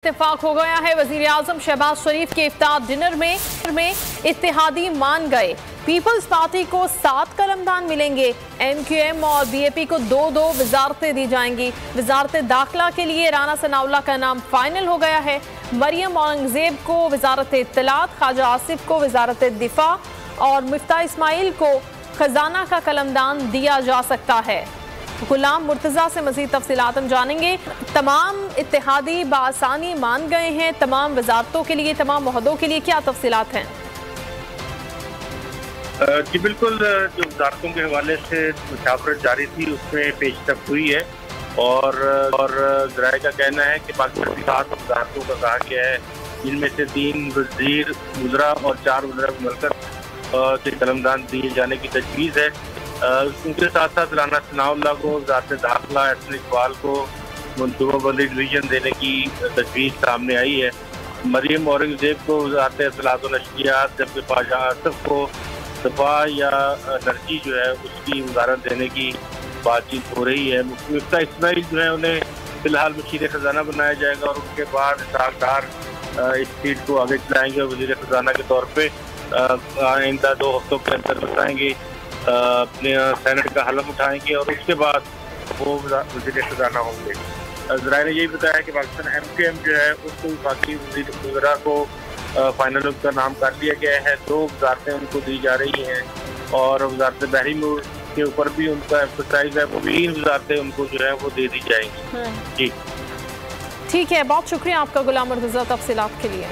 इत्तेफाक हो गया है। वजीर आजम शहबाज शरीफ के इफ्तार डिनर में इत्तेहादी मान गए। पीपल्स पार्टी को 7 कलमदान मिलेंगे। MQM और BAP को 2-2 वजारतें दी जाएंगी। वजारत दाखिला के लिए राना सनाउल्लाह का नाम फाइनल हो गया है। मरियम औरंगजेब को वजारत इत्तलात, ख्वाजा आसिफ को वजारत दिफा और मिफ्ता इस्माइल को खजाना का कलमदान दिया जा सकता है। गुलाम मुर्तजा से मजीद तफसीलात हम जानेंगे। तमाम इत्तेहादी बासानी मान गए हैं तमाम वजारतों के लिए, तमाम ओहदों के लिए, क्या तफसीलात हैं? जी बिल्कुल, जो वजारतों के हवाले से मुशावरत जारी थी उसमें पेशरफ हुई है और ज़राए का कहना है कि पाकिस्तान की 7 वजारतों का कहा गया है, जिनमें से 3 वजीर वज़रा और 4 वज़रा मुमलकत के कलमदान दिए जाने की तजवीज़ है। उनके साथ साथ राना सनाउल्लाह को वज़ारत दाखिला, एहसन इकबाल को मनसूबाबंदी डिवीज़न देने की तजवीज़ सामने आई है। मरियम औरंगजेब को वज़ारत इत्तलात व नशरियात, जबकि ख्वाजा आसिफ को दफा या एनर्जी जो है उसकी वजारत देने की बातचीत हो रही है। मिफ्ता इस्माइल जो है उन्हें फिलहाल वज़ीर खजाना बनाया जाएगा और उसके बाद इसहाक़ इस सीट को आगे चलाएंगे और वज़ीर खजाना के तौर पर आइंदा 2 हफ्तों के अंदर बताएंगे, अपने सेनेट का हलफ उठाएंगे और उसके बाद वो वज़ीर खजाना होंगे। ज़राए ने यही बताया कि पाकिस्तान MQM जो है उसको बाकी वज़ीर को फाइनल उनका नाम कर लिया गया है। 2 वजारतें उनको दी जा रही हैं और वजारत बहरी मुल्क के ऊपर भी उनका एम्फसाइज है, वो 3 वजारतें उनको जो है वो दे दी जाएंगी। जी ठीक है, बहुत शुक्रिया आपका गुलाम मुर्तज़ा तफसीलात के लिए।